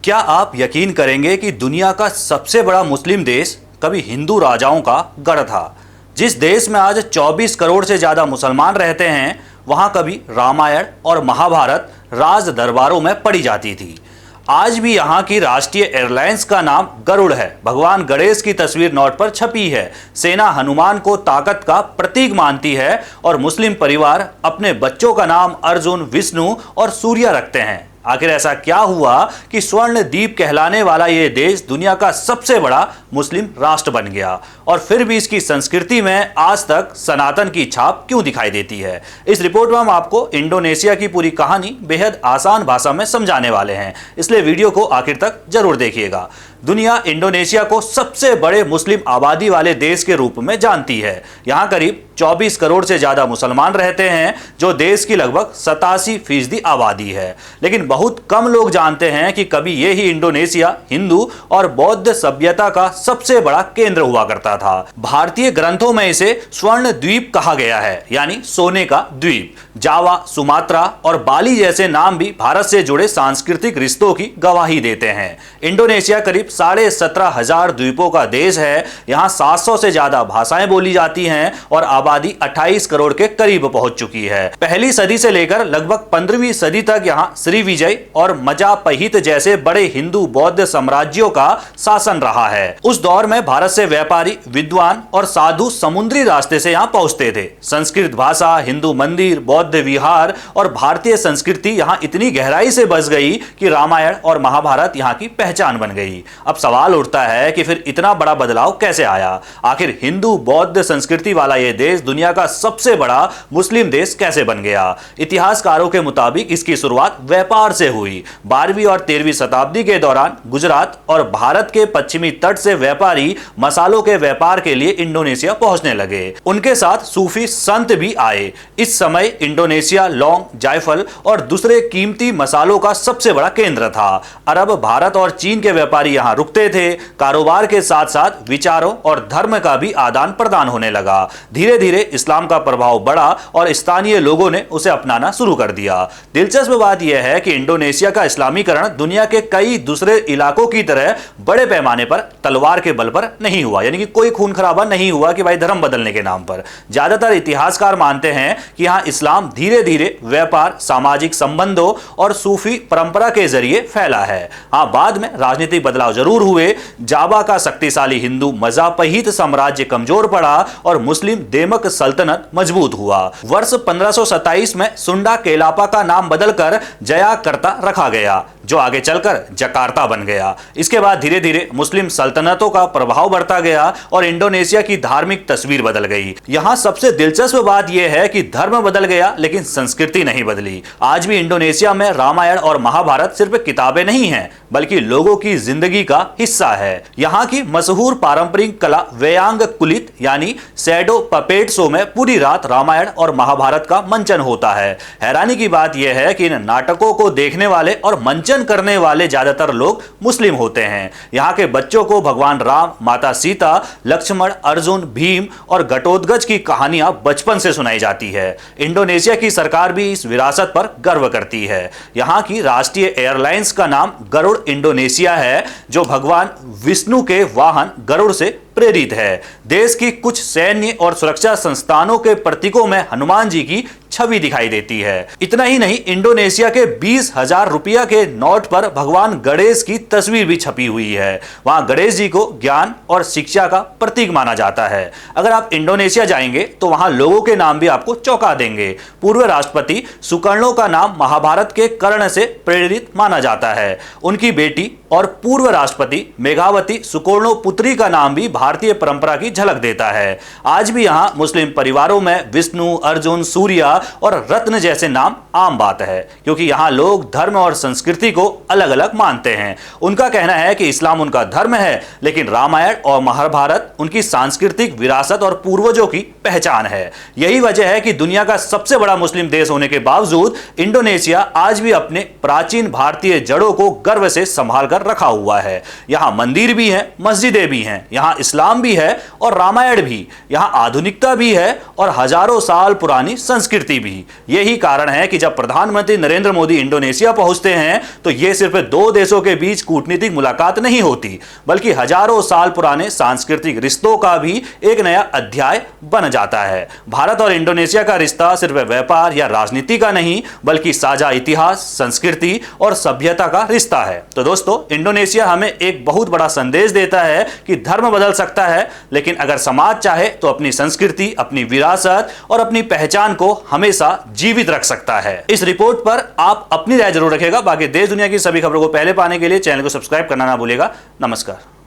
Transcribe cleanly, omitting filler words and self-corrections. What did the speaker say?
क्या आप यकीन करेंगे कि दुनिया का सबसे बड़ा मुस्लिम देश कभी हिंदू राजाओं का गढ़ था। जिस देश में आज 24 करोड़ से ज़्यादा मुसलमान रहते हैं, वहाँ कभी रामायण और महाभारत राज दरबारों में पढ़ी जाती थी। आज भी यहाँ की राष्ट्रीय एयरलाइंस का नाम गरुड़ है। भगवान गणेश की तस्वीर नोट पर छपी है। सेना हनुमान को ताकत का प्रतीक मानती है और मुस्लिम परिवार अपने बच्चों का नाम अर्जुन, विष्णु और सूर्य रखते हैं। आखिर ऐसा क्या हुआ कि स्वर्ण द्वीप कहलाने वाला ये देश दुनिया का सबसे बड़ा मुस्लिम राष्ट्र बन गया, और फिर भी इसकी संस्कृति में आज तक सनातन की छाप क्यों दिखाई देती है? इस रिपोर्ट में हम आपको इंडोनेशिया की पूरी कहानी बेहद आसान भाषा में समझाने वाले हैं, इसलिए वीडियो को आखिर तक जरूर देखिएगा। दुनिया इंडोनेशिया को सबसे बड़े मुस्लिम आबादी वाले देश के रूप में जानती है। यहाँ करीब 24 करोड़ से ज्यादा मुसलमान रहते हैं, जो देश की लगभग 87% आबादी है। लेकिन बहुत कम लोग जानते हैं कि कभी ये ही इंडोनेशिया हिंदू और बौद्ध सभ्यता का सबसे बड़ा केंद्र हुआ करता था। भारतीय ग्रंथों में इसे स्वर्ण द्वीप कहा गया है, यानी सोने का द्वीप। जावा, सुमात्रा और बाली जैसे नाम भी भारत से जुड़े सांस्कृतिक रिश्तों की गवाही देते हैं। इंडोनेशिया करीब 17,500 द्वीपों का देश है। यहाँ 700 से ज्यादा भाषाएं बोली जाती हैं और आबादी 28 करोड़ के करीब पहुंच चुकी है। पहली सदी से लेकर लगभग 15वीं सदी तक यहाँ श्रीविजय और मजापहित जैसे बड़े हिंदू बौद्ध साम्राज्यों का शासन रहा है। उस दौर में भारत से व्यापारी, विद्वान और साधु समुद्री रास्ते से यहाँ पहुंचते थे। संस्कृत भाषा, हिंदू मंदिर, बौद्ध विहार और भारतीय संस्कृति यहाँ इतनी गहराई से बस गई कि रामायण और महाभारत यहाँ की पहचान बन गई। अब सवाल उठता है कि फिर इतना बड़ा बदलाव कैसे आया? आखिर हिंदू बौद्ध संस्कृति वाला यह देश दुनिया का सबसे बड़ा मुस्लिम देश कैसे बन गया? इतिहासकारों के मुताबिक इसकी शुरुआत व्यापार से हुई। 12वीं और 13वीं शताब्दी के दौरान गुजरात और भारत के पश्चिमी तट से व्यापारी मसालों के व्यापार के लिए इंडोनेशिया पहुंचने लगे। उनके साथ सूफी संत भी आए। इस समय इंडोनेशिया लौंग, जायफल और दूसरे कीमती मसालों का सबसे बड़ा केंद्र था। अरब, भारत और चीन के व्यापारी यहाँ रुकते थे। कारोबार के साथ साथ विचारों और धर्म का भी आदान प्रदान होने लगा। धीरे धीरे इस्लाम का प्रभाव बढ़ा और स्थानीय लोगों ने उसे अपनाना शुरू कर दिया। दिलचस्प बात यह है कि इंडोनेशिया का इस्लामीकरण दुनिया के कई दूसरे इलाकों की तरह बड़े पैमाने पर तलवार के बल पर नहीं हुआ, यानी कि कोई खून खराबा नहीं हुआ कि भाई धर्म बदलने के नाम पर। ज्यादातर इतिहासकार मानते हैं कि यहाँ इस्लाम धीरे धीरे व्यापार, सामाजिक संबंधों और सूफी परंपरा के जरिए फैला है। हाँ, बाद में राजनीतिक बदलाव जरूर हुए। जावा का शक्तिशाली हिंदू मजापहित साम्राज्य कमजोर पड़ा और मुस्लिम देमक सल्तनत मजबूत हुआ। वर्ष 1527 में सुंडा केलापा का नाम बदलकर जयाकर्ता रखा गया, जो आगे चलकर जकार्ता बन गया। इसके बाद धीरे धीरे मुस्लिम सल्तनतों का प्रभाव बढ़ता गया और इंडोनेशिया की धार्मिक तस्वीर बदल गई। यहाँ सबसे दिलचस्प बात यह है कि धर्म बदल गया लेकिन संस्कृति नहीं बदली। आज भी इंडोनेशिया में रामायण और महाभारत सिर्फ किताबें नहीं हैं, बल्कि लोगों की जिंदगी का हिस्सा है। यहाँ की मशहूर पारंपरिक कला वेयांग कुलित यानी शैडो पपेट शो में पूरी रात रामायण और महाभारत का मंचन होता है। हैरानी की बात यह है कि इन नाटकों को देखने वाले और मंचन करने वाले ज्यादातर लोग मुस्लिम होते हैं। यहाँ के बच्चों को भगवान राम, माता सीता, लक्ष्मण, अर्जुन, भीम और घटोत्कच की कहानियां बचपन से सुनाई जाती है। इंडोनेशिया की सरकार भी इस विरासत पर गर्व करती है। यहाँ की राष्ट्रीय एयरलाइंस का नाम गरुड़ इंडोनेशिया है, जो भगवान विष्णु के वाहन गरुड़ से प्रेरित है। देश की कुछ सैन्य और सुरक्षा संस्थानों के प्रतीकों में हनुमान जी की छवि दिखाई देती है। इतना ही नहीं, इंडोनेशिया के 20,000 रुपया के नोट पर भगवान गणेश की तस्वीर भी छपी हुई है। वहां गणेश जी को ज्ञान और शिक्षा का प्रतीक माना जाता है। अगर आप इंडोनेशिया जाएंगे तो वहां लोगों के नाम भी आपको चौंका देंगे। पूर्व राष्ट्रपति सुकर्णो का नाम महाभारत के कर्ण से प्रेरित माना जाता है। उनकी बेटी और पूर्व राष्ट्रपति मेघावती सुकर्णो पुत्री का नाम भी भारतीय परंपरा की झलक देता है। आज भी यहाँ मुस्लिम परिवारों में विष्णु, अर्जुन, सूर्य और रत्न जैसे नाम आम बात है, क्योंकि यहाँ लोग धर्म और संस्कृति को अलग अलग मानते हैं। उनका कहना है कि इस्लाम उनका धर्म है, लेकिन रामायण और महाभारत उनकी सांस्कृतिक विरासत और पूर्वजों की पहचान है। यही वजह है कि दुनिया का सबसे बड़ा मुस्लिम देश होने के बावजूद इंडोनेशिया आज भी अपने प्राचीन भारतीय जड़ों को गर्व से संभाल कर रखा हुआ है। यहाँ मंदिर भी हैं, मस्जिदें भी हैं, यहाँ इस्लाम भी है और रामायण भी, यहाँ आधुनिकता भी है और हजारों साल पुरानी संस्कृति संस्कृति भी। यही कारण है कि जब प्रधानमंत्री नरेंद्र मोदी इंडोनेशिया पहुंचते हैं तो यह सिर्फ दो देशों के बीच कूटनीतिक मुलाकात नहीं होती, बल्कि हजारों साल पुराने सांस्कृतिक रिश्तों का भी एक नया अध्याय बन जाता है। भारत और इंडोनेशिया का रिश्ता सिर्फ व्यापार या राजनीति का नहीं, बल्कि साझा इतिहास, संस्कृति और सभ्यता का रिश्ता है। तो दोस्तों, इंडोनेशिया हमें एक बहुत बड़ा संदेश देता है कि धर्म बदल सकता है, लेकिन अगर समाज चाहे तो अपनी संस्कृति, अपनी विरासत और अपनी पहचान को हमेशा जीवित रख सकता है। इस रिपोर्ट पर आप अपनी राय जरूर रखेगा। बाकी देश दुनिया की सभी खबरों को पहले पाने के लिए चैनल को सब्सक्राइब करना ना भूलिएगा। नमस्कार।